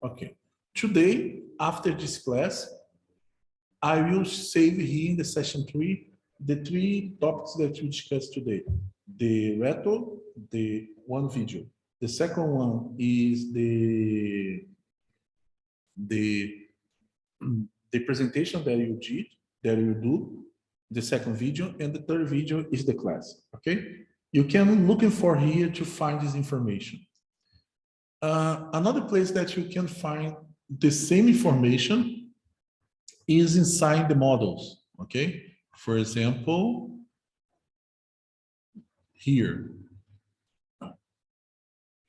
Okay. Today, after this class, I will save here in the session 3 the 3 topics that we discussed today. The Reto, the one video. The second one is the the presentation that you did, that you do, the second video, and the third video is the class. Okay, you can looking for here to find this information. Another place that you can find the same information is inside the models. Okay, for example, here,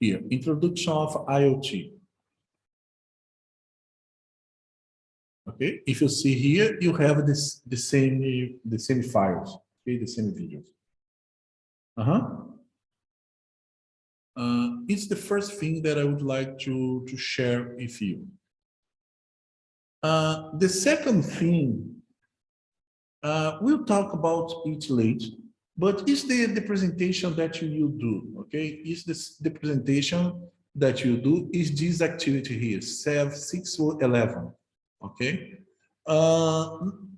introduction of IoT. Okay, if you see here, you have the same files, okay, the same videos. It's the first thing that I would like to share with you. The second thing, we'll talk about it later, but it's the presentation that you do, okay? Is the presentation that you do is this activity here, 6 or 11, okay?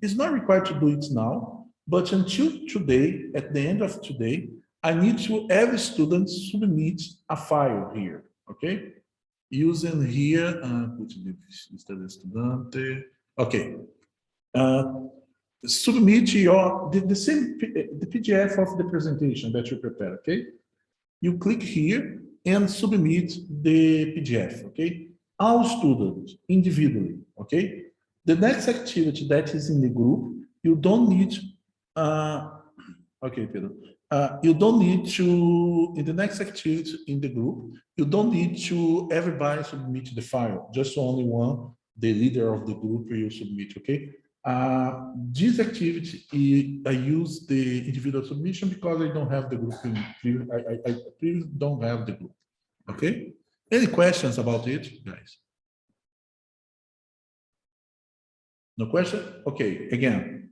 It's not required to do it now, but until today, at the end of today, I need to every student submit a file here, okay? Using here, okay. Submit the same the PDF of the presentation that you prepare, okay? You click here and submit the PDF, okay? All students individually, okay? The next activity that is in the group, you don't need, okay, Pedro. You don't need to, in the next activity in the group, you don't need to everybody submit the file, just only one, the leader of the group will submit, okay? This activity, I use the individual submission because I don't have the group, I don't have the group, okay? Any questions about it, guys? No question? Okay, again,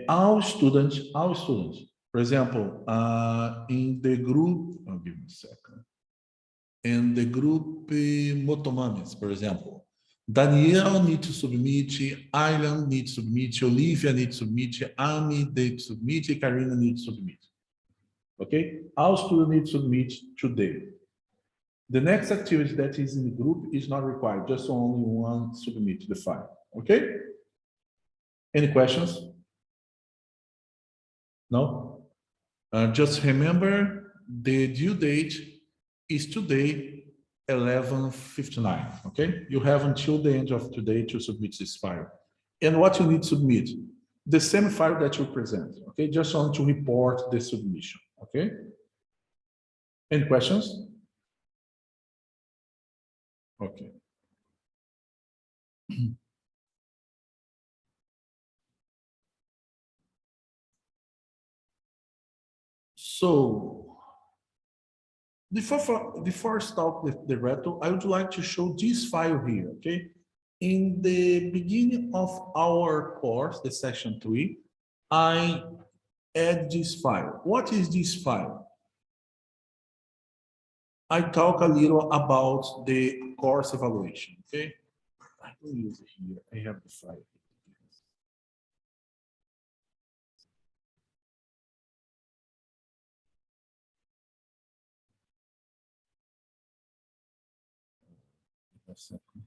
all students, for example, in the group, I'll give me a second. In the group Motomames, for example, Daniel needs to submit, Ilan needs to submit, Olivia needs to submit, Ami needs to submit, Karina needs to submit. Okay? All students need to submit today. The next activity that is in the group is not required, just only one submit the file. Okay? Any questions? No? Just remember the due date is today, 11:59. Okay? You have until the end of today to submit this file. And what you need to submit? The same file that you present. Okay? Just want to report the submission. Okay? Any questions? Okay. So, before I start with the Reto, I would like to show this file here, okay? In the beginning of our course, the session 3, I add this file. What is this file? I talk a little about the course evaluation, okay? I will use it here. I have the file. A second.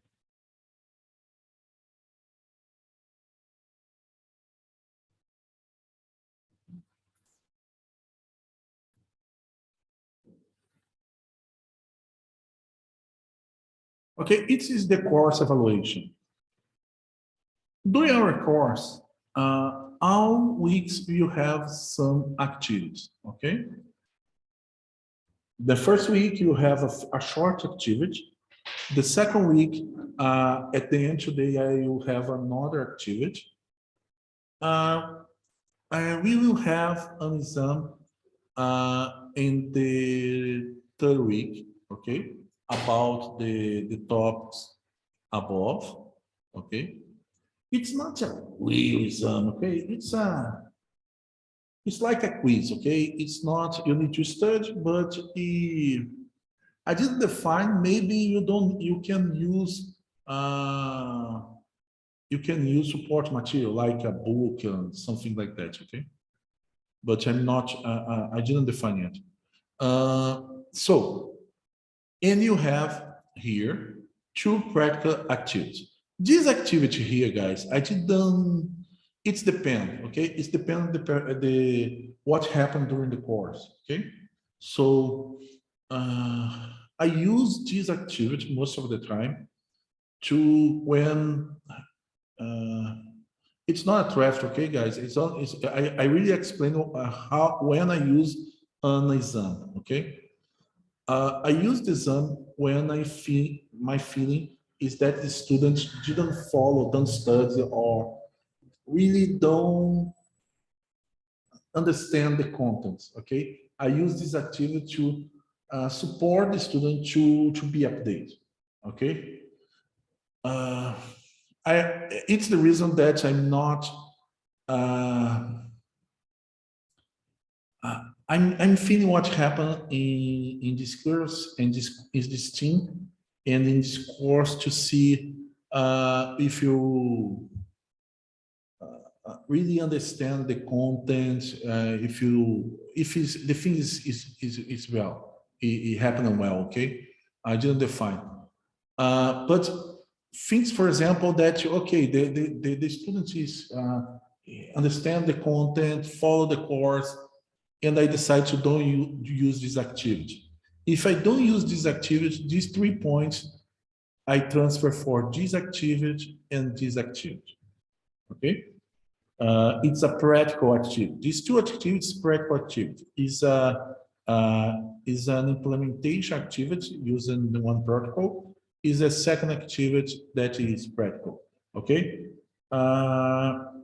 Okay, it is the course evaluation. During our course, all weeks you have some activities, okay? The first week you have a short activity. The second week, at the end today, I will have another activity. We will have an exam in the third week, okay, about the topics above, okay. It's not a real exam, okay. It's like a quiz, okay. It's not you need to study, but I didn't define. Maybe you don't. You can use support material like a book and something like that. Okay, but I'm not. I didn't define yet. So, and you have here two practical activities. This activity here, guys, I didn't. It's depend. Okay, it's depend the what happened during the course. Okay, so I use this activity most of the time to when it's not a draft, okay, guys. I really explain how when I use an exam, okay. I use the exam when I feel my feeling is that the students didn't follow, don't study, or really don't understand the contents. Okay, I use this activity to support the student to be updated. Okay, uh, it's the reason that I'm not. Uh, I'm feeling what happened in this course and this is this team and in this course to see if you really understand the content, if it's, the thing is well, it happened well, okay? I didn't define. But things, for example, that, okay, the student is understand the content, follow the course, and I decide to don't use this activity. If I don't use this activity, these 3 points I transfer for this activity and this activity. Okay, it's a practical activity. These two activities, practical activity, is an implementation activity using the one protocol. Is a second activity that is practical. Okay,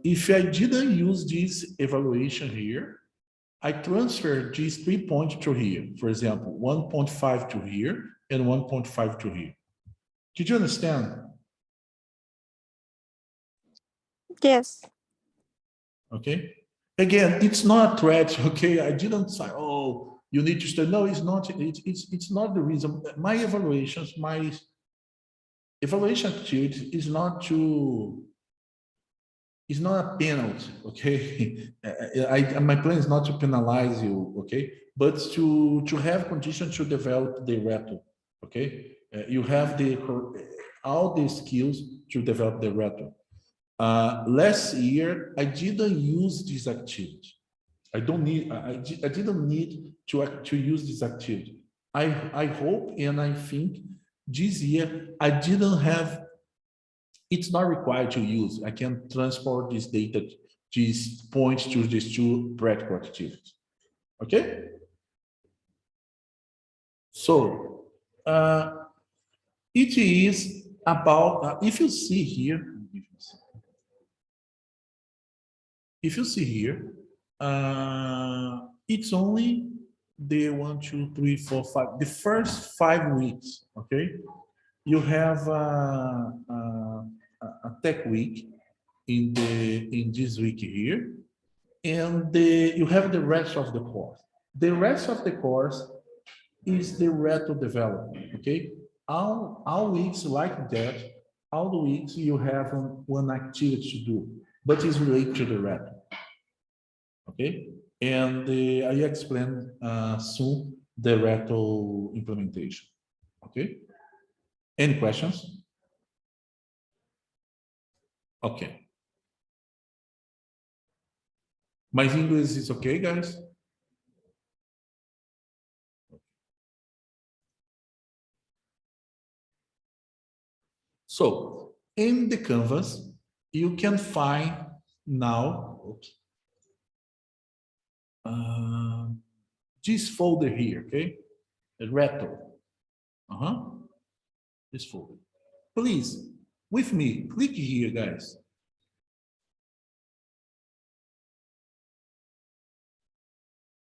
if I didn't use this evaluation here, I transfer these 3 points to here. For example, 1.5 to here and 1.5 to here. Did you understand? Yes. Okay. Again, it's not a threat. Okay, I didn't say, oh, you need to study. No, it's not. It's not the reason. My evaluations, my evaluation activity is not to. It's not a penalty. Okay, my plan is not to penalize you. Okay, but to have conditions to develop the Reto. Okay, you have the all the skills to develop the Reto. Last year, I didn't use this activity. I don't need. I didn't need to use this activity. I hope and I think this year I didn't have. It's not required to use. I can transport this data, these points to these two practical activities. Okay. So it is about. If you see here, if you see here, it's only the 1, 2, 3, 4, 5, the first 5 weeks. Okay, you have a tech week in this week here, and you have the rest of the course. The rest of the course is the Reto development. Okay, all weeks like that. All the weeks you have one activity to do, but it's related to the Reto. Okay, and I explain soon the Reto implementation. Okay, any questions? Okay, my English is okay, guys. So in the canvas, you can find now this folder here, okay? The Reto. This folder. Please, with me, click here, guys.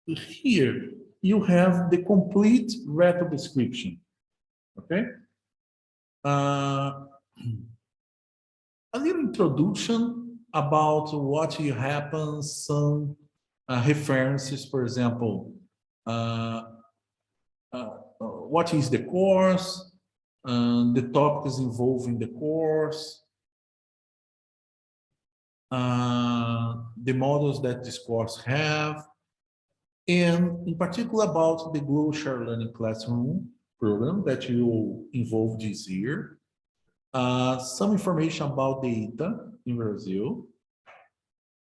Here, you have the complete Reto description, okay? A little introduction about what happens, some references, for example, what is the course, the topics involved in the course, the models that this course have, and in particular about the Global Shared Learning Classroom program that you involved this year, some information about the ITA in Brazil,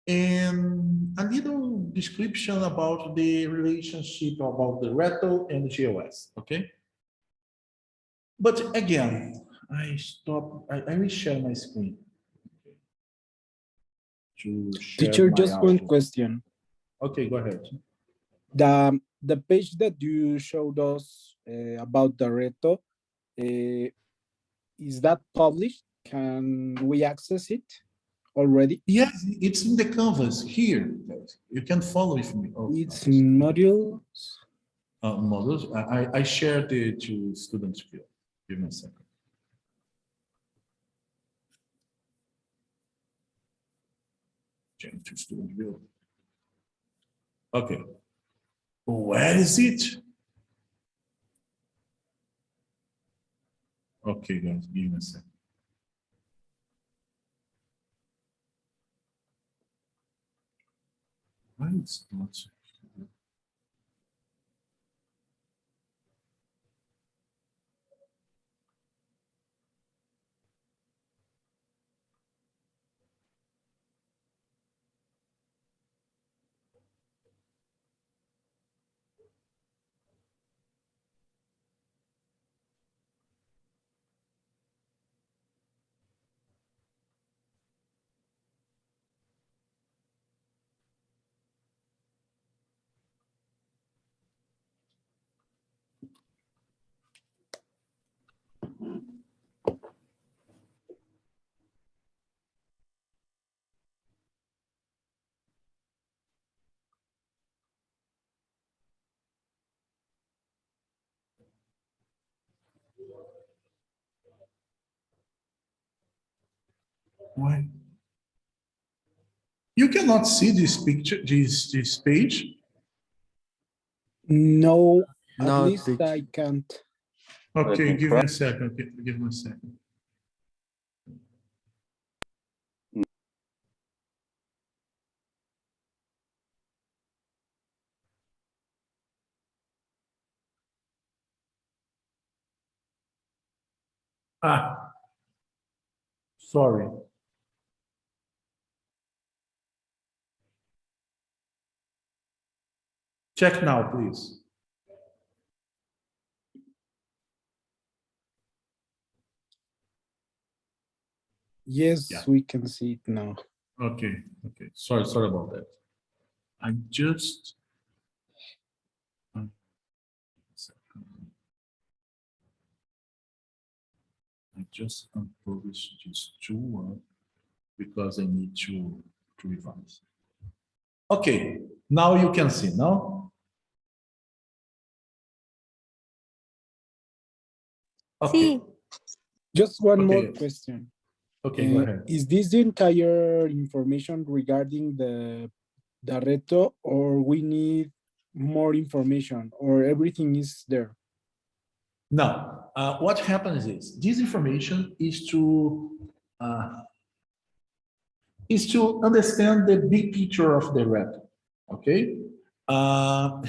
and a little description about the relationship about the Reto and GOS, okay? But again, I will share my screen to share Teacher, my just one audio. question. Okay, go ahead. The page that you showed us about the Reto, is that published? Can we access it already? Yes, it's in the canvas here. You can follow with me. Oh, It's no. modules. Models. I shared it to students here. Give me a second. Change to student view. Okay. Where is it? Okay, guys, give me a second. Why it's not? Why? You cannot see this picture, this page. No, at No, least teacher. I can't. Okay, give me a second. Okay, give me a second. Ah, sorry. Check now, please. Yes, Yeah. we can see it now. Okay, okay. Sorry about that. I just. I just unpublished this two because I need to revise. Okay, now you can see, no? Okay, Sí. Just one more Okay. question. okay, go ahead. Is this the entire information regarding the Reto, or we need more information, or everything is there? Now, what happens is this information is to understand the big picture of the rep. Okay,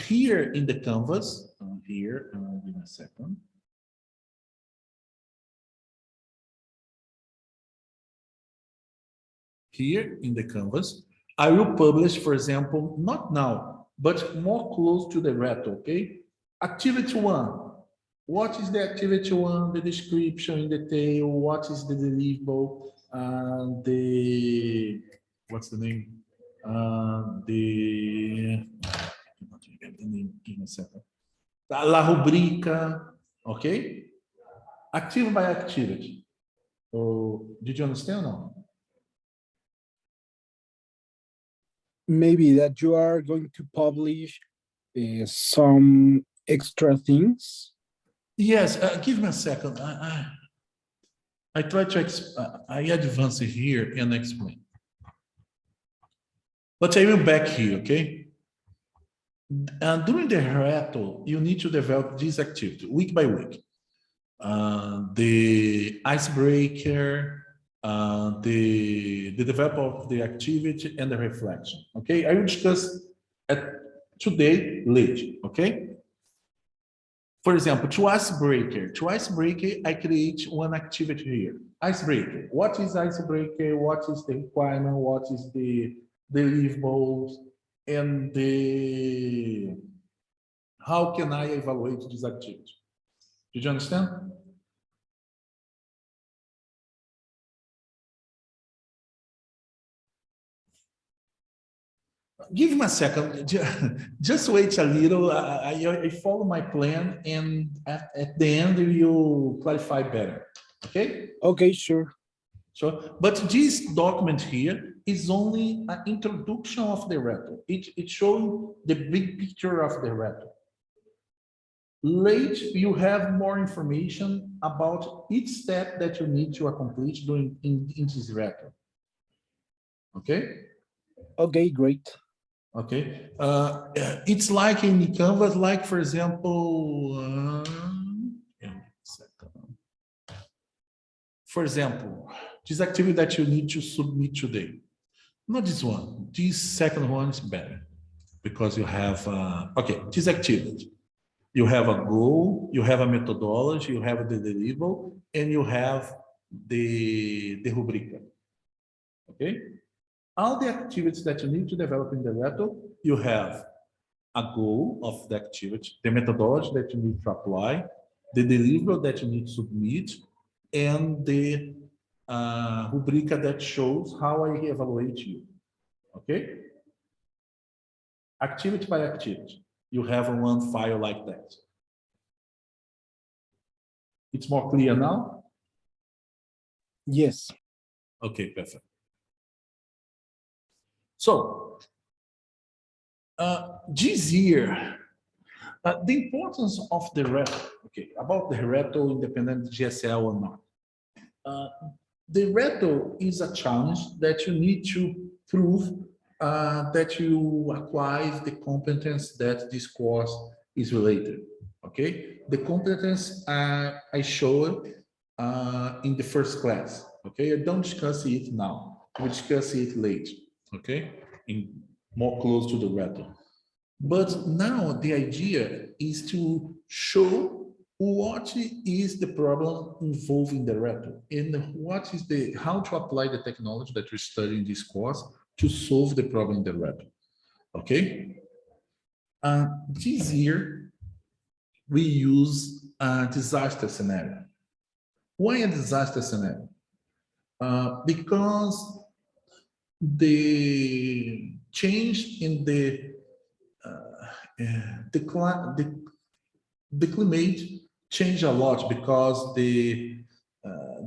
here in the canvas, give me a second. Here in the canvas, I will publish, for example, not now, but more close to the ret. Okay, activity 1. What is the activity 1? The description in detail. What is the deliverable? What's the name? Give me a second. La rubrica, okay? Active by activity. Oh, did you understand or no? Maybe that you are going to publish some extra things. Yes, give me a second. I try to I advance here and explain. But I will back here, okay? During the Reto, you need to develop this activity week by week. The icebreaker, the development of the activity and the reflection. Okay, I will discuss at today late. Okay. For example, to icebreaker, I create one activity here. Icebreaker. What is icebreaker? What is the requirement? What is the deliverables? And the how can I evaluate this activity? Did you understand? Give me a second. Just wait a little. I follow my plan, and at the end you clarify better. Okay. Okay, sure. So, but this document here is only an introduction of the Reto. It's showing the big picture of the Reto. Late, you have more information about each step that you need to accomplish during in this Reto. Okay. Okay, great. Okay. It's like in Canvas, like for example, for example, this activity that you need to submit today. Not this one. This second one is better because you have, okay, this activity. You have a goal, you have a methodology, you have the deliverable, and you have the rubrica. Okay? All the activities that you need to develop in the Reto, you have a goal of the activity, the methodology that you need to apply, the deliverable that you need to submit, and the rubrica that shows how I evaluate you. Okay? Activity by activity. You have one file like that. It's more clear now? Yes. Okay, perfect. So, this year, the importance of the Reto, okay, about the Reto independent GSL or not. The Reto is a challenge that you need to prove that you acquire the competence that this course is related. Okay, the competence I showed in the first class. Okay, I don't discuss it now. We discuss it later. Okay, in more close to the Reto. But now the idea is to show what is the problem involving the Reto and what is the how to apply the technology that we study in this course to solve the problem in the Reto. Okay. This year we use a disaster scenario. Why a disaster scenario? Because the change in the the climate changed a lot because the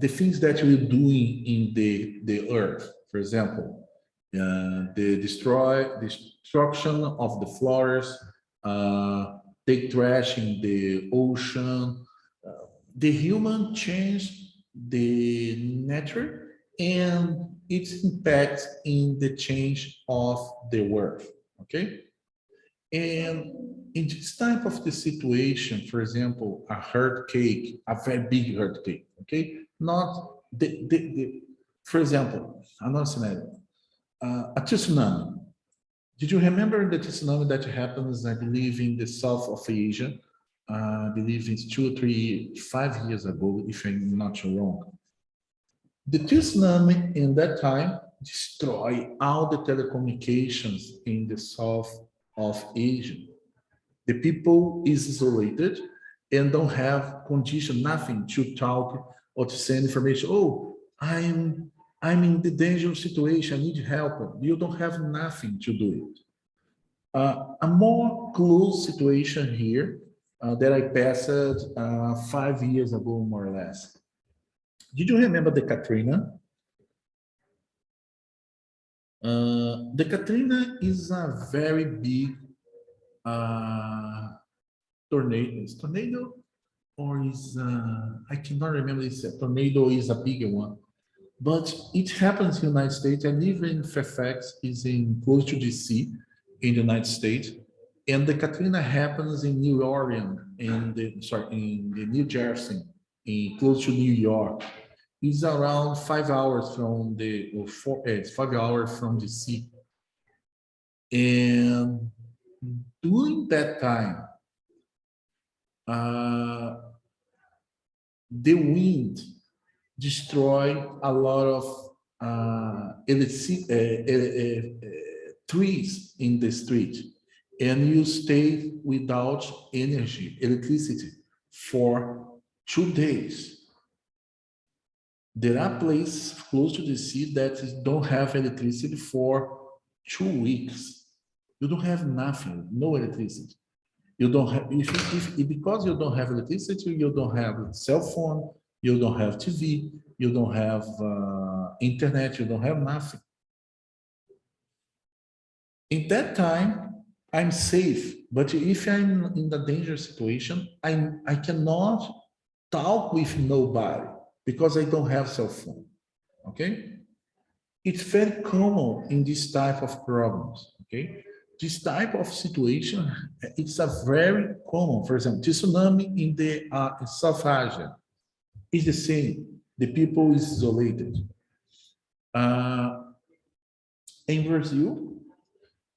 things that we're doing in the earth, for example, the destruction of the forests, the trash in the ocean, the human changed the nature and its impact in the change of the earth. Okay. And in this type of the situation, for example, a earthquake, a very big earthquake, okay? Not for example, another scenario, a tsunami. Did you remember the tsunami that happens, I believe, in the south of Asia? I believe it's 2, 3, 5 years ago, if I'm not wrong. The tsunami in that time destroyed all the telecommunications in the south of Asia. The people is isolated and don't have condition, nothing to talk or to send information. Oh, I'm in the dangerous situation. I need help. You don't have nothing to do it. A more close situation here that I passed 5 years ago, more or less. Did you remember the Katrina? The Katrina is a very big tornado. Is tornado or is I cannot remember. It's a tornado is a bigger one, but it happens in the United States. I live in Fairfax, is in close to DC in the United States, And the Katrina happens in New Orleans, in the New Jersey, close to New York. It's around 5 hours from it's 5 hours from the sea. And during that time, the wind destroyed a lot of trees in the street, and you stay without electricity for 2 days. There are places close to the sea that don't have electricity for 2 weeks. You don't have nothing, no electricity. You don't have, because you don't have electricity, you don't have cell phone, you don't have TV, you don't have internet, you don't have nothing. In that time, I'm safe, but if I'm in a dangerous situation, I cannot talk with nobody because I don't have cell phone, okay? It's very common in this type of problems, okay? This type of situation, it's a very common. For example, tsunami in the South Asia is the same. The people is isolated. In Brazil,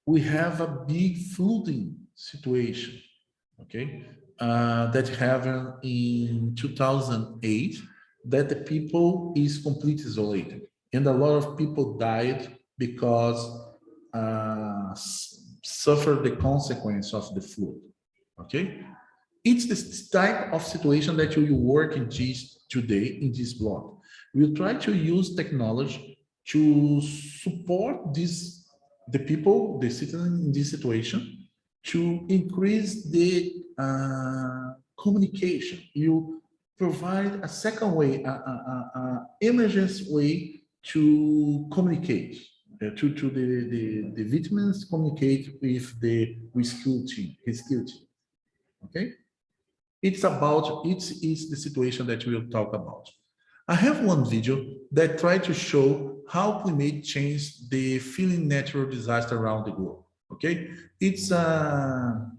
we have a big flooding situation, okay? That happened in 2008, that the people is completely isolated. And a lot of people died because suffered the consequence of the flood, okay? It's this type of situation that you work in this today in this block. We'll try to use technology to support the people, the citizens in this situation, to increase the communication. You provide a second way, emergency way to communicate, to the victims communicate with the rescue team, okay? It is the situation that we'll talk about. I have one video that tried to show how climate change the feeling natural disaster around the globe, okay? It's a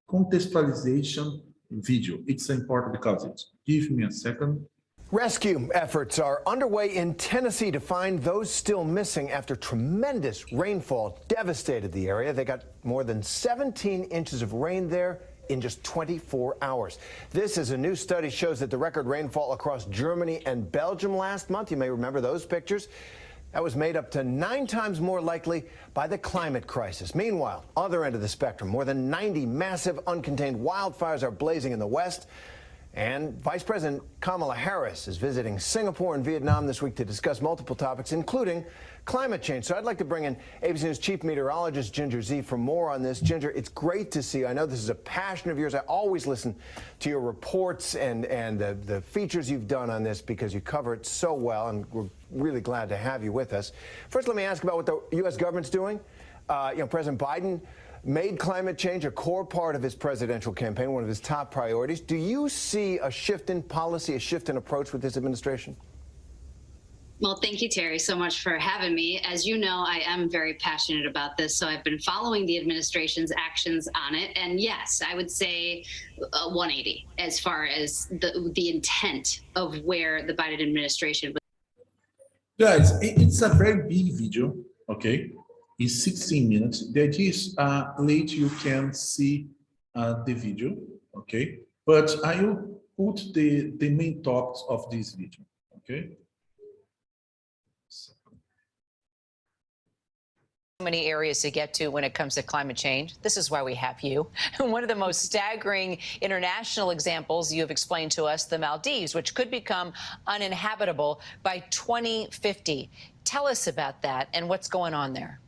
contextualization video. It's important because give me a second. Rescue efforts are underway in Tennessee to find those still missing after tremendous rainfall devastated the area. They got more than 17 inches of rain there in just 24 hours. This is a new study shows that the record rainfall across Germany and Belgium last month, you may remember those pictures, that was made up to 9 times more likely by the climate crisis. Meanwhile, other end of the spectrum, more than 90 massive uncontained wildfires are blazing in the West. And Vice President Kamala Harris is visiting Singapore and Vietnam this week to discuss multiple topics, including climate change. So I'd like to bring in ABC News Chief Meteorologist Ginger Zee for more on this. Ginger, it's great to see you. I know this is a passion of yours. I always listen to your reports and the features you've done on this because you cover it so well, and we're really glad to have you with us. First, let me ask about what the U.S. government's doing. President Biden made climate change a core part of his presidential campaign, one of his top priorities. Do you see a shift in policy, a shift in approach with this administration? Well, thank you, Terry, so much for having me. As you know, I am very passionate about this, so I've been following the administration's actions on it. And yes, I would say 180 as far as the intent of where the Biden administration was. Guys, it's a very big video, okay? It's 16 minutes. The idea is later you can see the video, okay? But I will put the main topics of this video, okay? Many areas to get to when it comes to climate change. This is why we have you. One of the most staggering international examples you have explained to us, the Maldives, which could become uninhabitable by 2050. Tell us about that and what's going on there.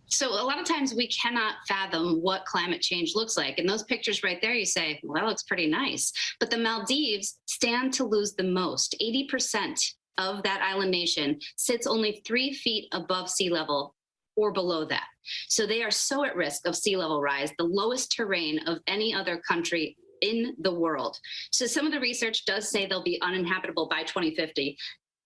So a lot of times we cannot fathom what climate change looks like. And those pictures right there, you say, well, that looks pretty nice. But the Maldives stand to lose the most. 80% of that island nation sits only 3 feet above sea level or below that. So they are so at risk of sea level rise, the lowest terrain of any other country in the world. So some of the research does say they'll be uninhabitable by 2050,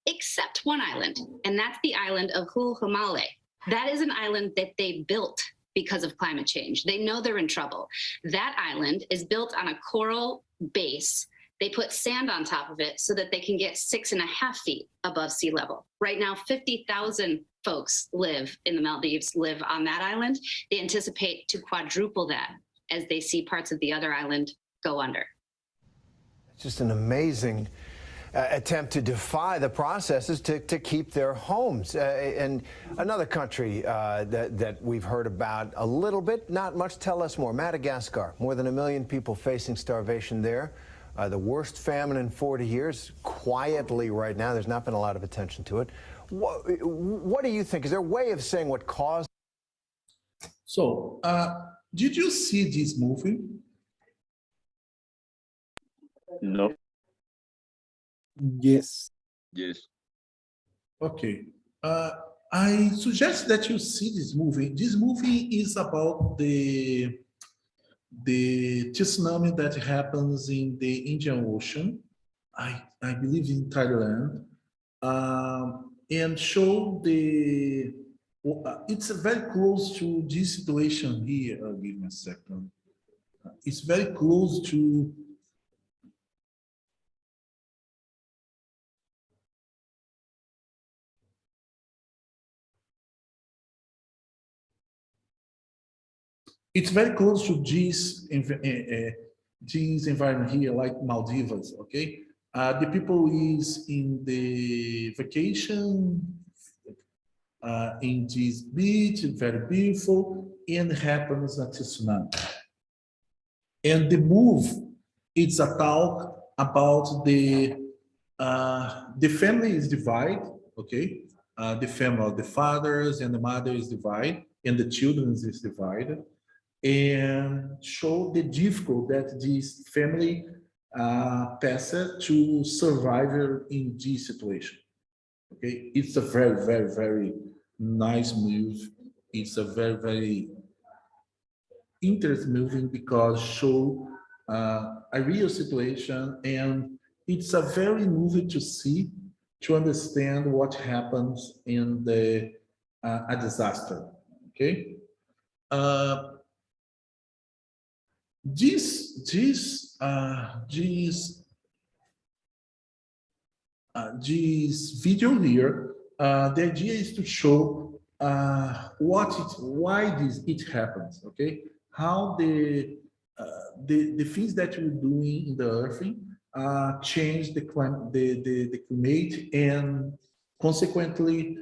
except one island, and that's the island of Hulhumalé. That is an island that they built because of climate change. They know they're in trouble. That island is built on a coral base. They put sand on top of it so that they can get 6.5 feet above sea level. Right now, 50,000 folks live in the Maldives, live on that island. They anticipate to quadruple that as they see parts of the other island go under. It's just an amazing attempt to defy the processes to keep their homes. And another country that we've heard about a little bit, not much. Tell us more. Madagascar, more than 1 million people facing starvation there. The worst famine in 40 years, quietly right now. There's not been a lot of attention to it. What do you think? Is there a way of saying what caused? So, did you see this movie? No. Yes. Yes. Okay. I suggest that you see this movie. This movie is about the tsunami that happens in the Indian Ocean, I believe in Thailand, and show it's very close to this situation here. Give me a second. It's very close to. It's very close to this environment here, like Maldives, okay? The people is in the vacation in this beach, very beautiful, and happens a tsunami. And the move, it's a talk about the family is divided, okay? The family, the fathers and the mother is divided, and the children is divided. And show the difficult that this family passes to survive in this situation. Okay, it's a very, very, very nice move. It's a very, very interesting movie because show a real situation, and it's a very movie to see to understand what happens in a disaster. Okay. This video here, the idea is to show why it happens. Okay, how the things that we're doing in the earth change the climate and consequently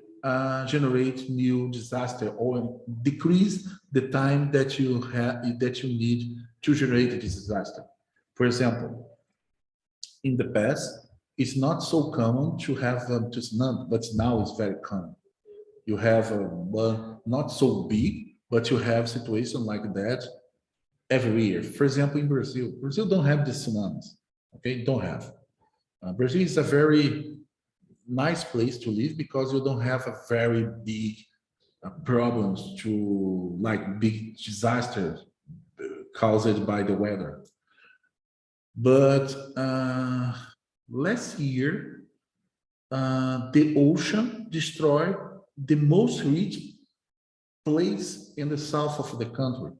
generate new disaster or decrease the time that you need to generate a disaster. For example, in the past, it's not so common to have tsunami, but now it's very common. You have one not so big, but you have situations like that every year. For example, in Brazil don't have the tsunamis. Okay, don't have. Brazil is a very nice place to live because you don't have a very big problems to like big disasters caused by the weather. But last year, the ocean destroyed the most rich place in the south of the country.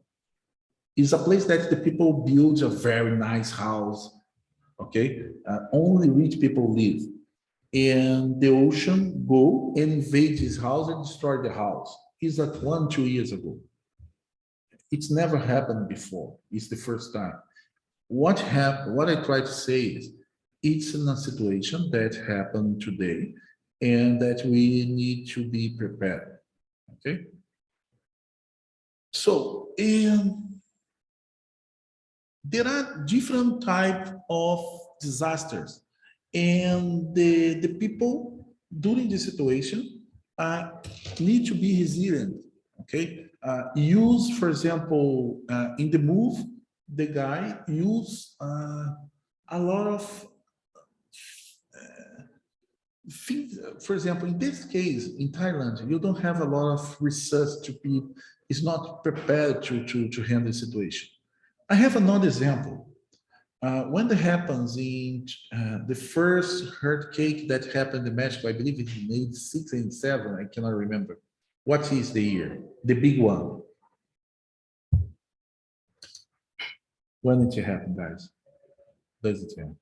It's a place that the people build a very nice house, okay? Only rich people live. And the ocean go and invade his house and destroy the house. It's like 1-2 years ago. It's never happened before. It's the first time. What happened? What I try to say is, it's in a situation that happened today, and that we need to be prepared. Okay. So, there are different types of disasters, and the people during the situation need to be resilient. Okay, use, for example, in the move, the guy used a lot of things. For example, in this case, in Thailand, you don't have a lot of research to be, it's not prepared to handle the situation. I have another example. When that happens in the first earthquake that happened in Mexico, I believe it's in 86 and 7, I cannot remember. What is the year? The big one. When it happened, guys? Does it happen?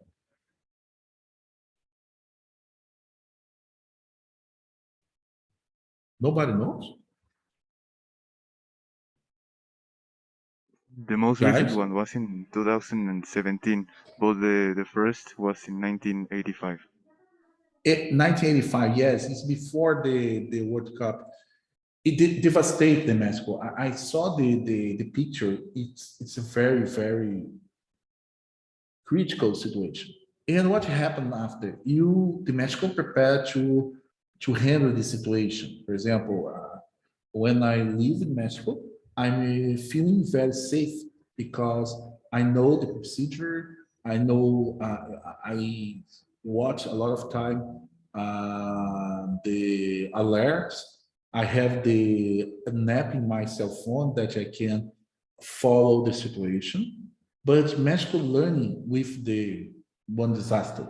Nobody knows? The most recent Guys? one was in 2017, but the first was in 1985. 1985, yes, it's before the World Cup. It did devastate the Mexico. I saw the picture. It's a very, very critical situation. And what happened after? The Mexico prepared to handle the situation. For example, when I live in Mexico, I'm feeling very safe because I know the procedure. I know I watch a lot of time the alerts. I have an app in my cell phone that I can follow the situation. But Mexico learning with the one disaster.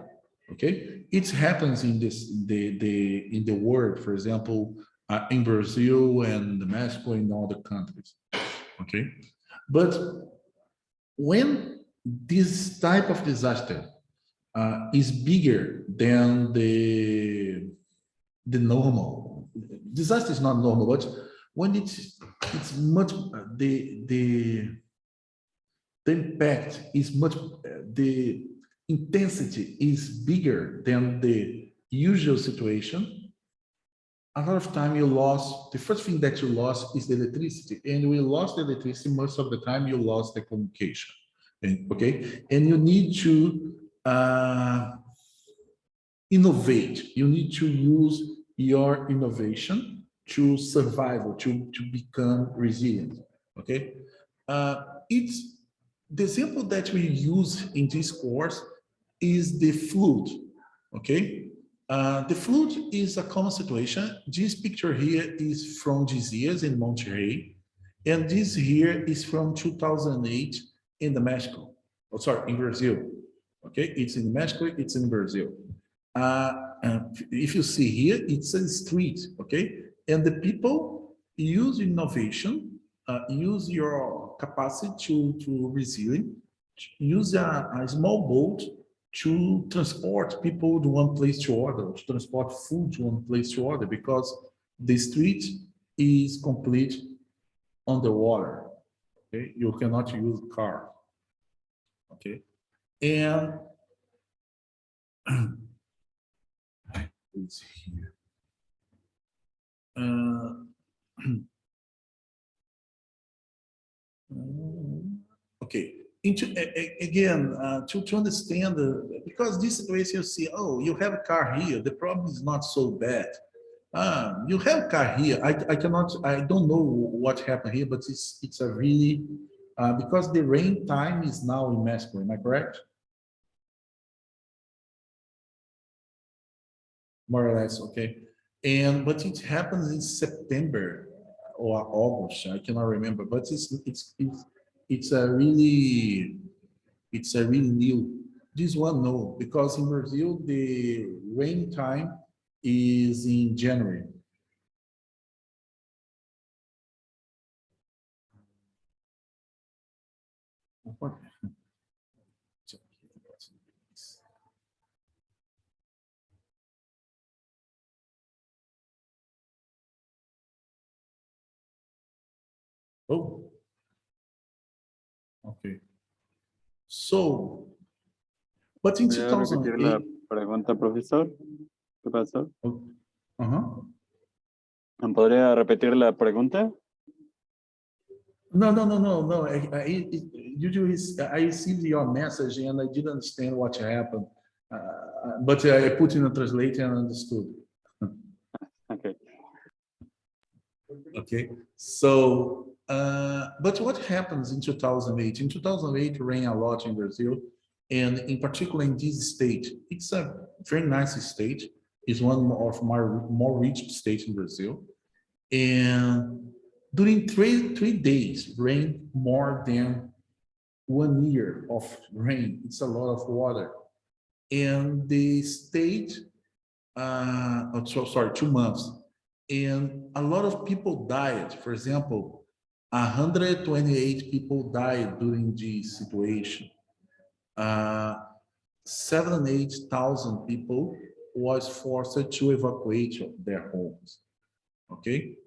Okay, it happens in in the world. For example, in Brazil and Mexico and other countries. Okay, but when this type of disaster is bigger than the normal disaster is not normal, but when it's much the impact is much the intensity is bigger than the usual situation. A lot of time you lost, the first thing that you lost is the electricity, and we lost the electricity most of the time. You lost the communication, and okay, and you need to innovate. You need to use your innovation to survive or to become resilient. Okay, it's the example that we use in this course is the flood. Okay, the flood is a common situation. This picture here is from these years in Monterrey, and this here is from 2008 in the Mexico. Oh, sorry, in Brazil. Okay, it's in Mexico, it's in Brazil. If you see here, it's a street. Okay, and the people use innovation, use your capacity to resilient, use a small boat to transport people to one place to other, to transport food to one place to other, because the street is complete underwater. Okay, you cannot use car. Okay, and it's here. Okay. Again, to understand, because this situation you see, oh, you have a car here, the problem is not so bad. You have a car here. I don't know what happened here, but it's a really, because the rain time is now in Mexico, am I correct? More or less, okay. But it happens in September or August, I cannot remember, but it's a really new. This one, no, because in Brazil the rain time is in January. What? Oh, okay. So, but in ¿Podría repetir la 2008, pregunta, profesor? ¿Qué pasó? uh-huh. ¿Podría repetir la pregunta? No. Usually, I received your message and I didn't understand what happened, but I put in a translator and understood. Okay. Okay, so, but what happens in 2008? In 2008, rain a lot in Brazil, and in particular in this state. It's a very nice state. It's one of my more rich states in Brazil. And during three days, rain more than 1 year of rain. It's a lot of water. And the state, sorry, 2 months. And a lot of people died. For example, 128 people died during this situation. 78,000 people was forced to evacuate their homes. Okay,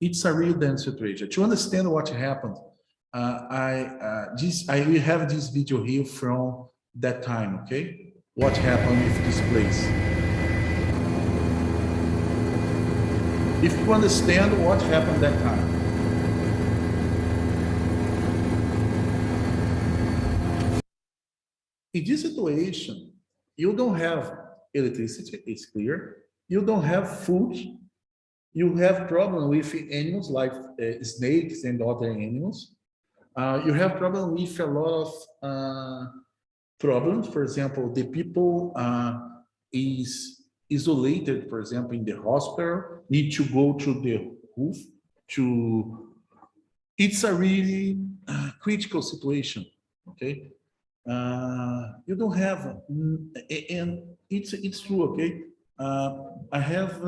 it's a real dense situation. To understand what happened, I will have this video here from that time. Okay, what happened with this place? If you understand what happened that time. In this situation, you don't have electricity, it's clear. You don't have food. You have problem with animals like snakes and other animals. You have problem with a lot of problems. For example, the people is isolated, for example, in the hospital, need to go to the roof to, it's a really critical situation, okay? You don't have, and it's true, okay? I have,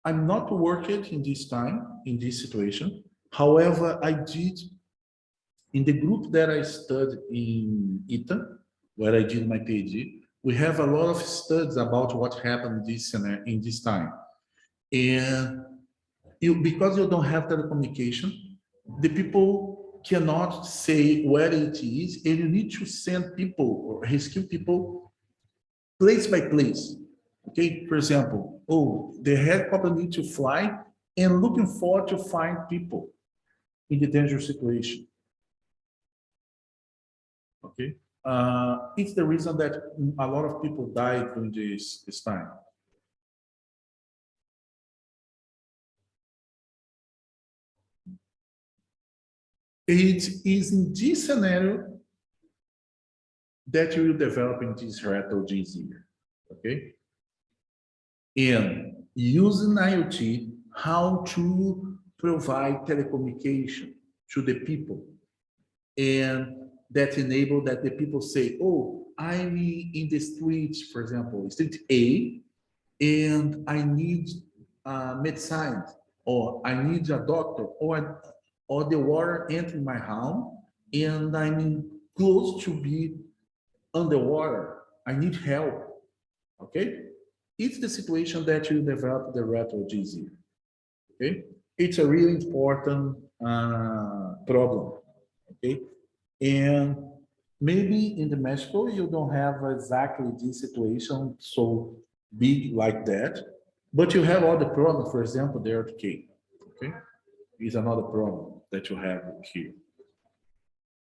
I'm not working in this time, in this situation. However, I did, in the group that I studied in ITA, where I did my PhD, we have a lot of studies about what happened in this time. And because you don't have telecommunication, the people cannot say where it is, and you need to send people or rescue people place by place. Okay, for example, the helicopter need to fly and looking forward to find people in the dangerous situation. Okay, it's the reason that a lot of people died during this time. It is in this scenario that you will develop in this Reto this year, okay? And using IoT, how to provide telecommunication to the people, and that enable that the people say, oh, I'm in the street, for example, street A, and I need medicine, or I need a doctor, or the water entered my home, and I'm close to be underwater. I need help. Okay, it's the situation that you develop the Reto GZ. Okay, it's a really important problem. Okay, and maybe in the Mexico you don't have exactly this situation so big like that, but you have other problems. For example, the earthquake. Okay, is another problem that you have here.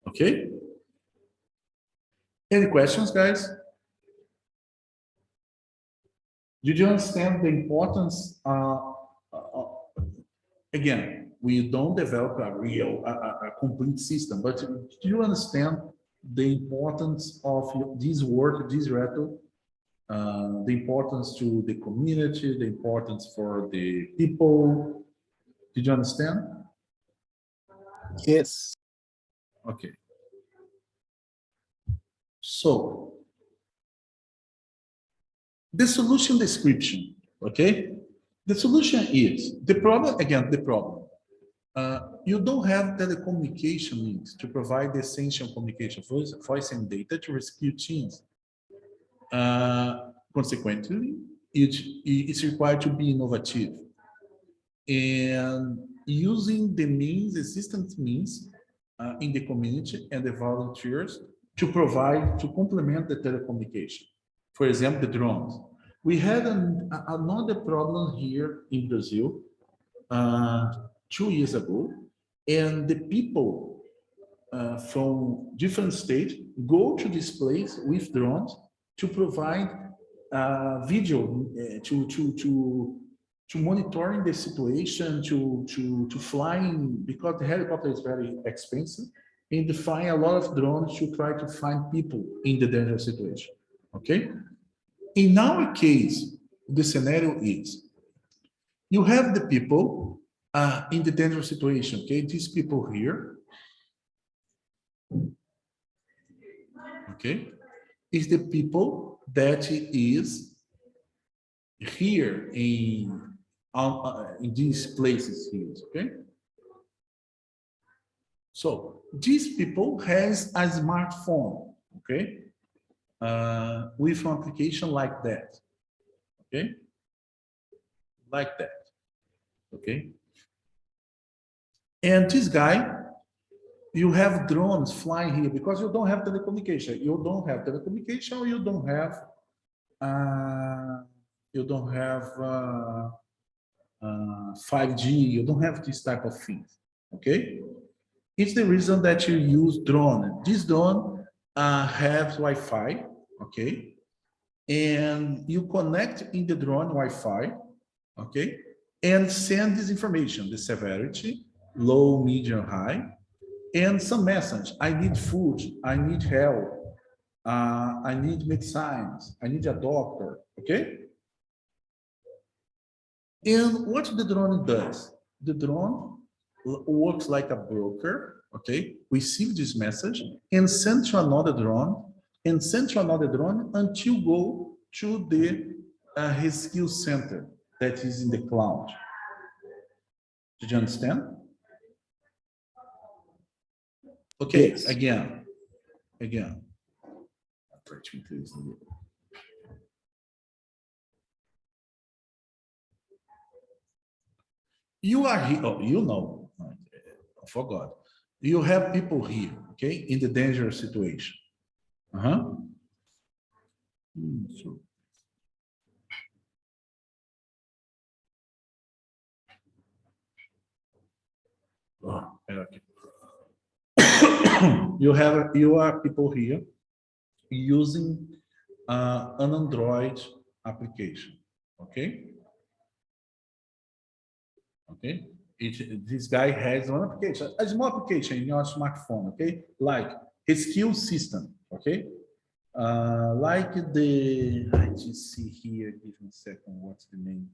Okay. Any questions, guys? Did you understand the importance? Again, we don't develop a complete system, but do you understand the importance of this work, this Reto, the importance to the community, the importance for the people? Did you understand? Yes. Okay. So, the solution description, okay? The solution is, the problem, again, the problem. You don't have telecommunication links to provide the essential communication, voice and data to rescue teams. Consequently, it's required to be innovative. And using the means, existent means in the community and the volunteers to provide, to complement the telecommunication. For example, the drones. We had another problem here in Brazil 2 years ago, and the people from different states go to this place with drones to provide video to monitoring the situation, to flying, because the helicopter is very expensive, and to find a lot of drones to try to find people in the dangerous situation. Okay. In our case, the scenario is you have the people in the dangerous situation. Okay, these people here. Okay, is the people that is here in in these places here, okay? So these people has a smartphone, okay? With an application like that, okay? Like that, okay? And this guy, you have drones flying here because you don't have telecommunication. You don't have telecommunication, you don't have, uh, 5G, you don't have this type of things, okay? It's the reason that you use drone. This drone has Wi-Fi, okay? And you connect in the drone Wi-Fi, okay? And send this information, the severity, low, medium, high, and some message. I need food, I need help, I need medicines, I need a doctor, okay? And what the drone does? The drone works like a broker, okay? Receive this message and send to another drone and send to another drone until go to the rescue center that is in the cloud. Did you understand? Okay, Yes. again. I'll try to increase a little. You are here, oh, you know, I forgot. You have people here, okay, in the dangerous situation. So. Oh, okay. You are people here using an Android application, okay? Okay, this guy has one application, a small application in your smartphone, okay? Like his skill system, okay? Like I just see here, give me a second, what's the name?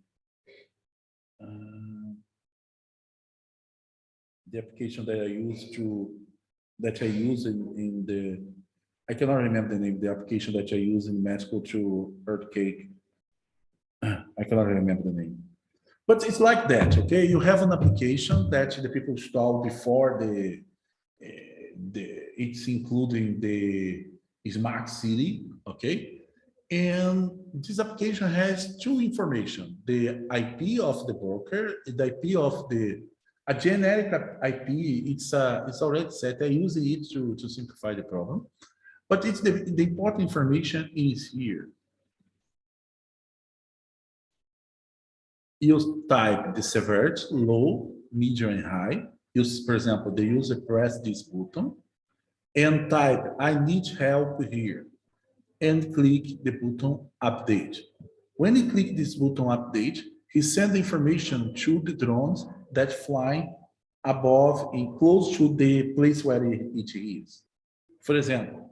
The application that I use in the, I cannot remember the name, the application that I use in Mexico to earthquake. I cannot remember the name. But it's like that, okay? You have an application that the people install before it's including the smart city, okay? And this application has two information: the IP of the broker, the IP of a generic IP. It's already set. I use it to simplify the problem, but it's the important information is here. You type the severity, low, medium, and high. Use, for example, the user press this button and type, I need help here, and click the button update. When you click this button update, he sends information to the drones that fly above and close to the place where it is. For example,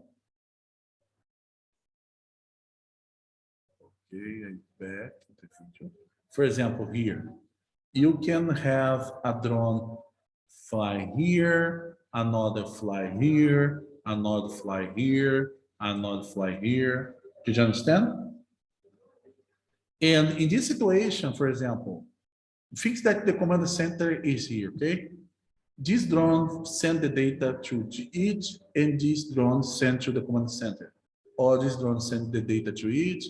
okay, I'm back to the video. For example, here, you can have a drone fly here, another fly here, another fly here, another fly here. Did you understand? And in this situation, for example, fix that the command center is here, okay? This drone send the data to it, and this drone send to the command center. Or this drone send the data to it,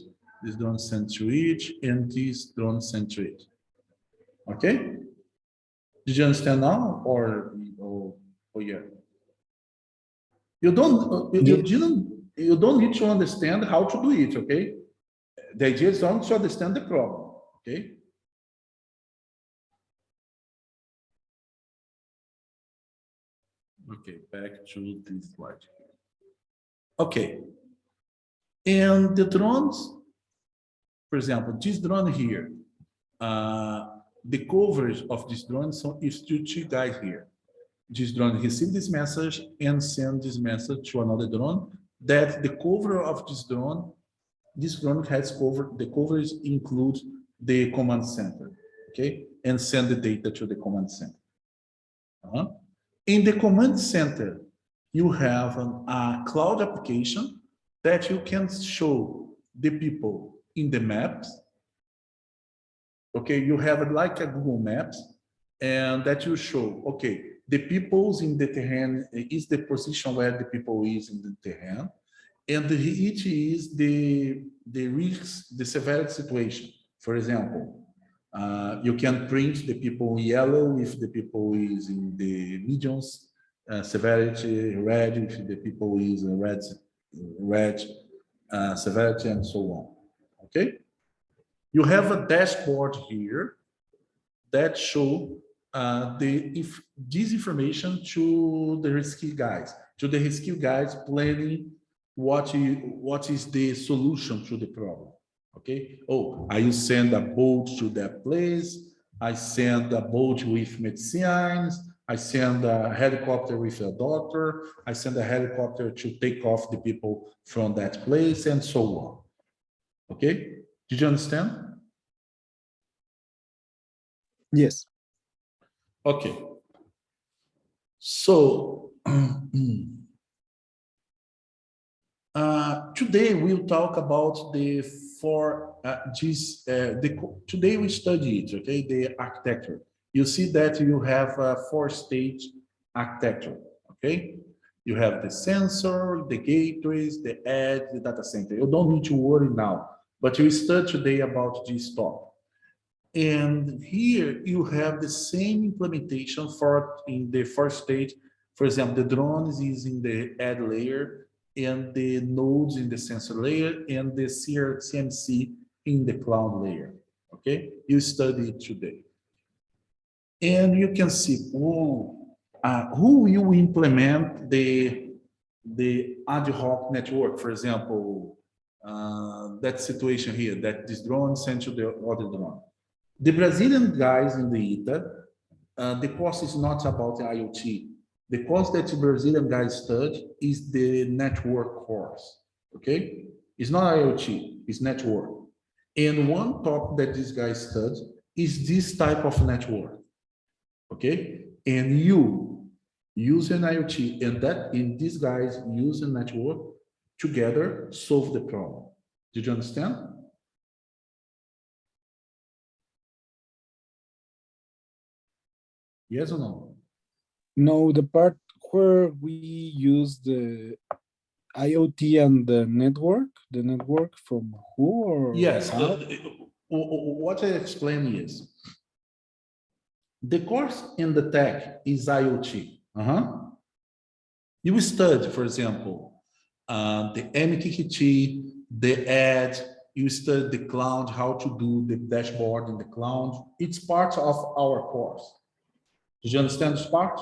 this drone send to it, and this drone send to it. Okay? Did you understand now, or yeah? You don't you don't need to understand how to do it, okay? The idea is only to understand the problem, okay? Okay, back to this slide. Okay, and the drones, for example, this drone here, the coverage of this drone is two guys here. This drone receive this message and send this message to another drone. That the cover of this drone has cover. The coverage includes the command center, okay, and send the data to the command center. In the command center, you have a cloud application that you can show the people in the maps Okay, you have like a Google Maps, and that you show, okay, the peoples in the terrain is the position where the people is in the terrain, and each is the risk, the severity situation. For example, you can print the people in yellow if the people is in the mediums severity, red if the people is in red severity, and so on. Okay, you have a dashboard here that show if this information to the rescue guys, planning what is the solution to the problem. Okay. Oh, I send a boat to that place. I send a boat with medicines. I send a helicopter with a doctor. I send a helicopter to take off the people from that place, and so on. Okay. Did you understand? Yes. Okay. So today we'll talk about the four G's. Today we study it. Okay, the architecture. You see that you have a four-stage architecture. Okay, you have the sensor, the gateways, the edge, the data center. You don't need to worry now, but we study today about this topic. And here you have the same implementation for in the first stage. For example, the drones is in the edge layer, and the nodes in the sensor layer, and the CMC in the cloud layer. Okay, you study it today. And you can see, who will implement the ad hoc network, for example, that situation here, that this drone sent to the other drone. The Brazilian guys in the ITA, the course is not about the IoT. The course that the Brazilian guys study is the network course, okay? It's not IoT, it's network. And one topic that these guys study is this type of network, okay? And you use an IoT, and these guys use a network together, solve the problem. Did you understand? Yes or no? No, the part where we use the IoT and the network from who or Yes. how? What I explain is the course in the tech is IoT. You study, for example, the MQTT, the edge. You study the cloud, how to do the dashboard in the cloud. It's part of our course. Did you understand this part?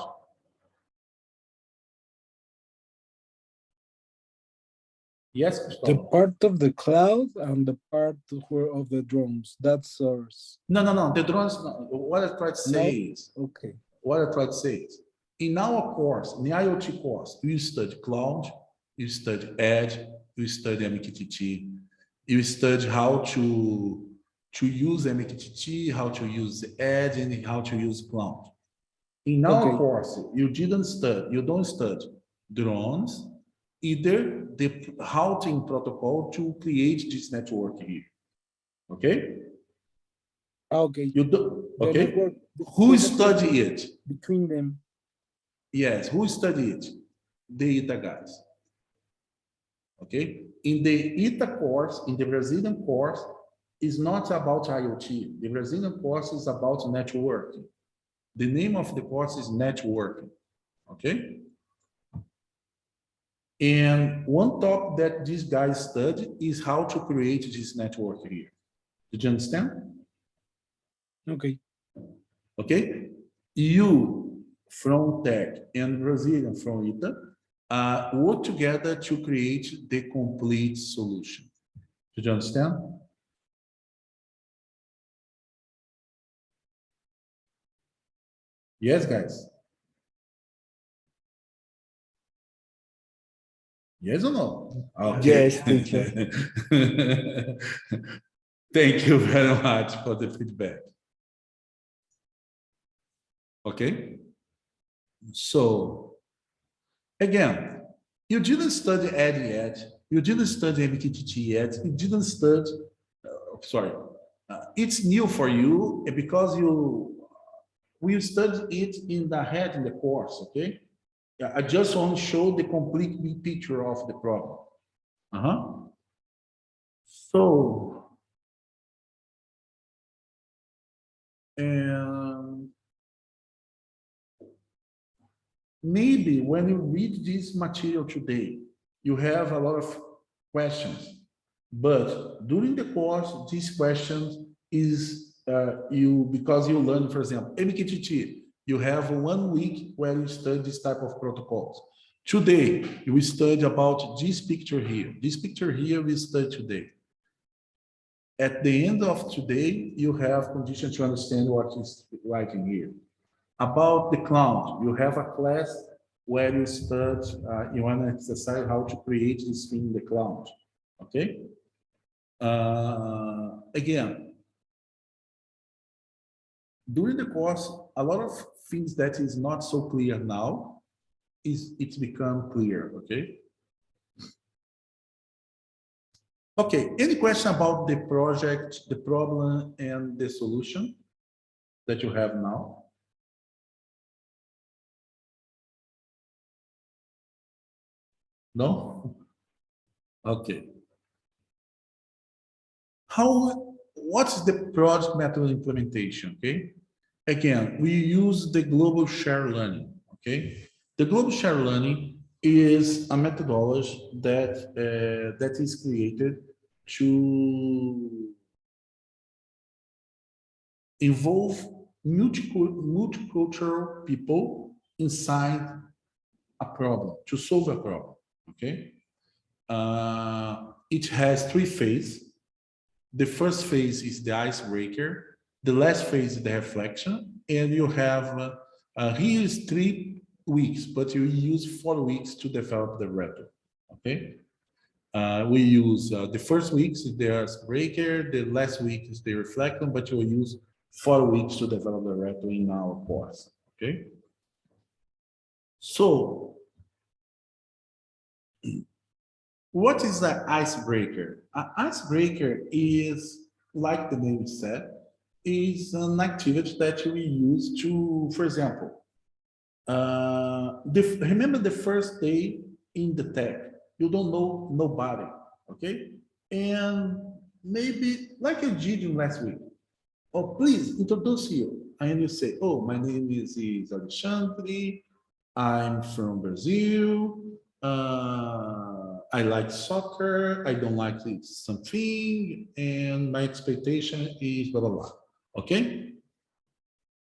Yes, The Gustavo? part of the cloud and the part where of the drones. That's ours. No. The drones, no. What I try to say is, Okay. in our course, in the IoT course, you study cloud, you study edge, you study MQTT, you study how to use MQTT, how to use edge, and how to use cloud. In our Okay. course, you don't study drones, either the routing protocol to create this network here. Okay? Okay. You do, The okay? network- Who the network study it? between them? Yes, who study it? The ITA guys. Okay? In the ITA course, in the Brazilian course, is not about IoT. The Brazilian course is about networking. The name of the course is networking. Okay? And one topic that these guys study is how to create this network here. Did you understand? Okay. Okay? You from Tech and Brazilian from ITA work together to create the complete solution. Did you understand? Yes, guys? Yes or no? Okay. Yes, teacher. Thank you very much for the feedback. Okay? So, again, you didn't study ED yet, you didn't study MQTT yet, you didn't study, sorry, it's new for you because we studied it in the course, okay? I just want to show the complete big picture of the problem. So, and maybe when you read this material today, you have a lot of questions, but during the course, these questions is because you learn, for example, MQTT, you have 1 week where you study this type of protocols. Today, you will study about this picture here. This picture here we study today. At the end of today, you have conditions to understand what is writing here. About the cloud, you have a class where you study, you want to exercise how to create this thing in the cloud, okay? Again, during the course, a lot of things that is not so clear now, it's become clear, okay? Okay, any question about the project, the problem, and the solution that you have now? No? Okay. What's the project method implementation, okay? Again, we use the global shared learning, okay? The global shared learning is a methodology that is created to involve multicultural people inside a problem, to solve a problem, okay? It has 3 phases. The first phase is the icebreaker. The last phase is the reflection. And you have, here is 3 weeks, but you use 4 weeks to develop the Reto, okay? We use the first week is the icebreaker, the last week is the reflection, but you will use 4 weeks to develop the Reto in our course, okay? So, what is the icebreaker? An icebreaker is, like the name said, is an activity that we use to, for example, remember the first day in the tech, you don't know nobody, okay? And maybe like I did in last week, oh, please introduce you. And you say, oh, my name is Alexandre, I'm from Brazil, I like soccer, I don't like something, and my expectation is blah, blah, blah, okay?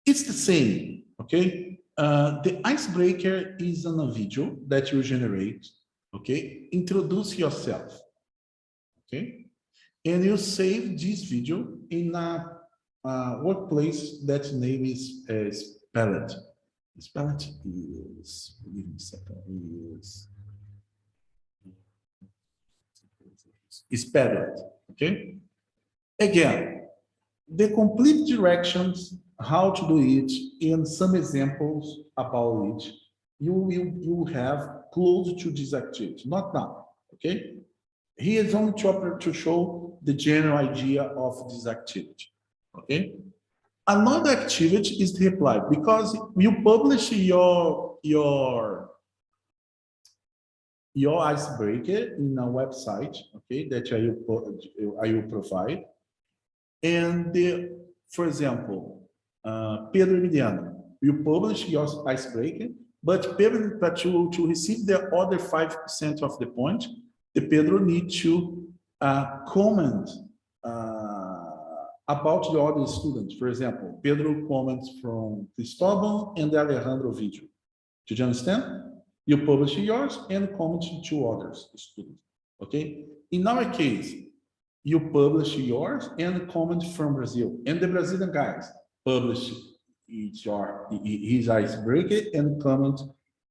It's the same, okay? The icebreaker is on a video that you generate, okay? Introduce yourself, okay? And you save this video in a workplace that name is Palette. Palette is, give me a second, is Palette, okay? Again, the complete directions, how to do it, and some examples about it, you will have close to this activity, not now, okay? Here is only to show the general idea of this activity, okay? Another activity is the reply, because you publish your icebreaker in a website, okay, that I will provide. And for example, Pedro Emiliano, you publish your icebreaker, but Pedro, to receive the other 5% of the point, the Pedro needs to comment about the other students. For example, Pedro comments from Cristóbal and the Alejandro video. Did you understand? You publish yours and comment to others students, okay? In our case, you publish yours and comment from Brazil, and the Brazilian guys publish his icebreaker and comment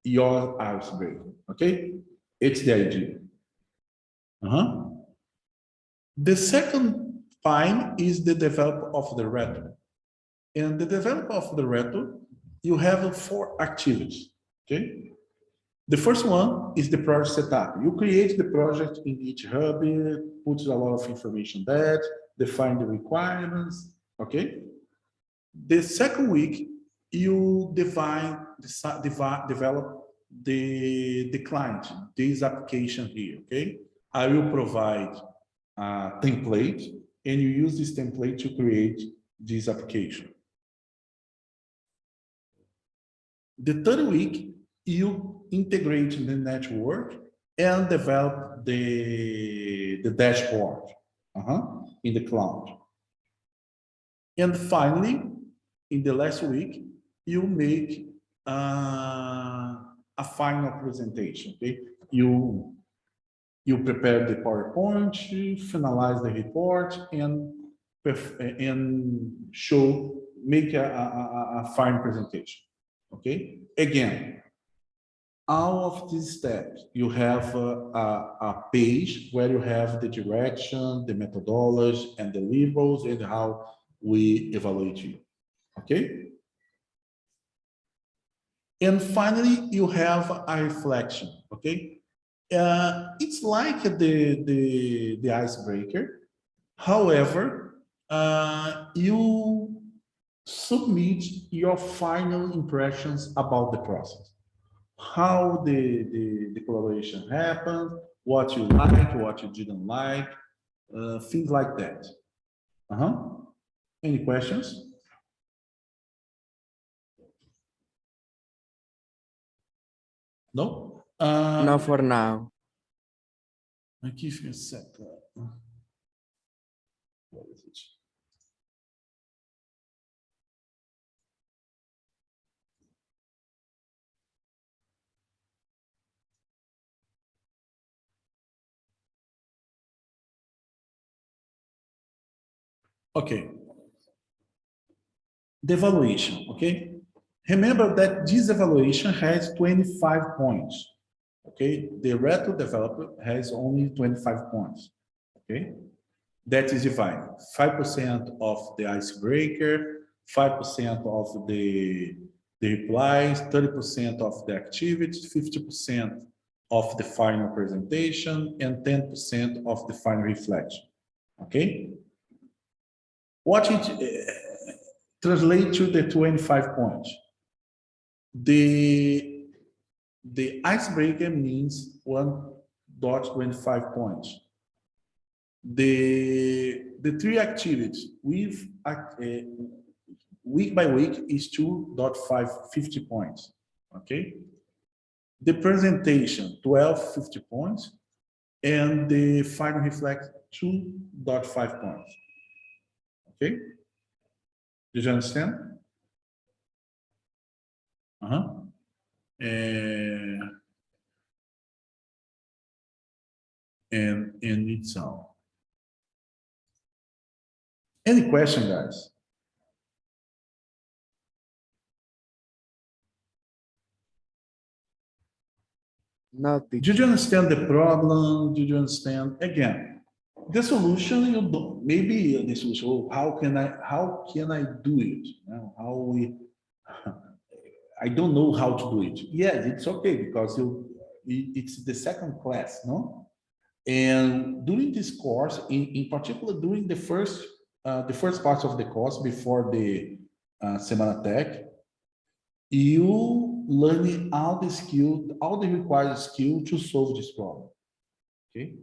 your icebreaker, okay? It's the idea. The second fine is the developer of the Reto. And the developer of the Reto, you have 4 activities, okay? The first one is the project setup. You create the project in GitHub, put a lot of information there. define the requirements, okay? The second week, you develop the client, this application here, okay? I will provide a template, and you use this template to create this application. The third week, you integrate the network and develop the dashboard in the cloud. And finally, in the last week, you make a final presentation. Okay, you prepare the PowerPoint, finalize the report, and make a final presentation. Okay, again, all of these steps, you have a page where you have the direction, the methodology, and the labels, and how we evaluate you. Okay. And finally, you have a reflection. Okay. It's like the icebreaker. However, you submit your final impressions about the process. How the collaboration happened, what you liked, what you didn't like, things like that. Any questions? No? No, for now. Give me a second. Where is it? Okay. The evaluation, okay? Remember that this evaluation has 25 points, okay? The Reto developer has only 25 points, okay? That is divided 5% of the icebreaker, 5% of the replies, 30% of the activities, 50% of the final presentation, and 10% of the final reflection, okay? What it translates to the 25 points. The icebreaker means 1.25 points. The three activities with week by week is 2.50 points. Okay. The presentation 12.50 points, and the final reflect 2.5 points. Okay. Did you understand? And it's all. Any question, guys? Nothing. Did you understand the problem? Did you understand? Again, the solution, you don't, maybe the solution, oh, how can I do it? You know, I don't know how to do it. Yes, it's okay, because it's the second class, no? And during this course, in particular, during the first part of the course before the Semana Tech, you learn all the skill, all the required skill to solve this problem. Okay.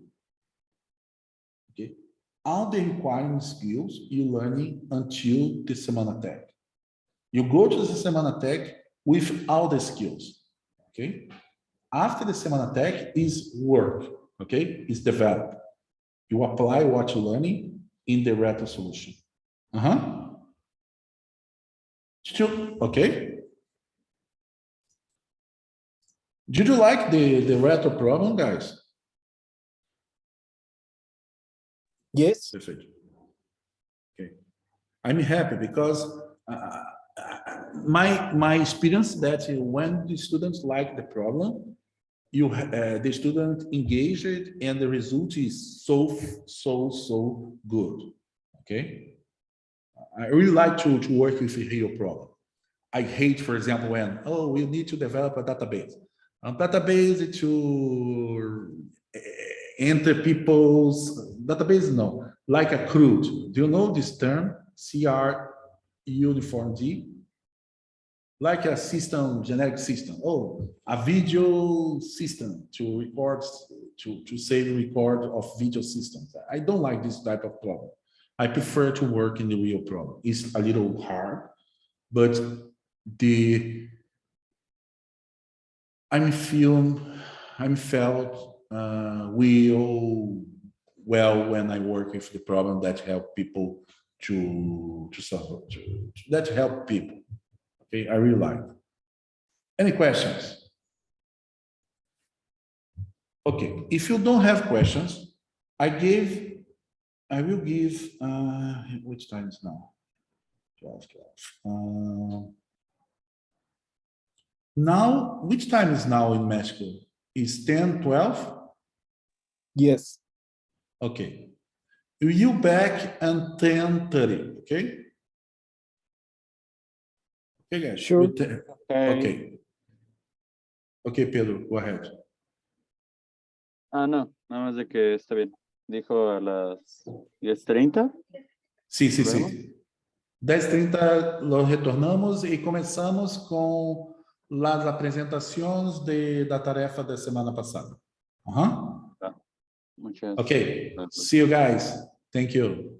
Okay. All the required skills you learn until the Semana Tech. You go to the Semana Tech with all the skills. Okay. After the Semana Tech is work. Okay, is develop. You apply what you're learning in the Reto solution. Okay. Did you like the Reto problem, guys? Yes. Perfect. Okay. I'm happy because my experience that when the students like the problem, the student engaged and the result is so good. Okay, I really like to work with a real problem. I hate, for example, when we need to develop a database to enter people's database, no, like a CRUD. Do you know this term? CR uniform D? Like a system, generic system. Oh, a video system to record, to save record of video systems. I don't like this type of problem. I prefer to work in the real problem. It's a little hard, but I'm felt real well when I work with the problem that help people to suffer, that help people. Okay, I really like. Any questions? Okay, if you don't have questions, I will give, which time is now? 12. Now, which time is now in Mexico? Is 10, 12? Yes. Okay. You back at 10:30, okay? Okay, guys. Sure. Okay. Okay, Pedro, go ahead. Ah, no, nada más de que está bien. Dijo a las 10:30. Sí, sí, ¿Luego? sí. 10:30 lo retornamos e começamos com as apresentações da tarefa da semana passada. Muchas Okay, gracias. see you guys. Thank you.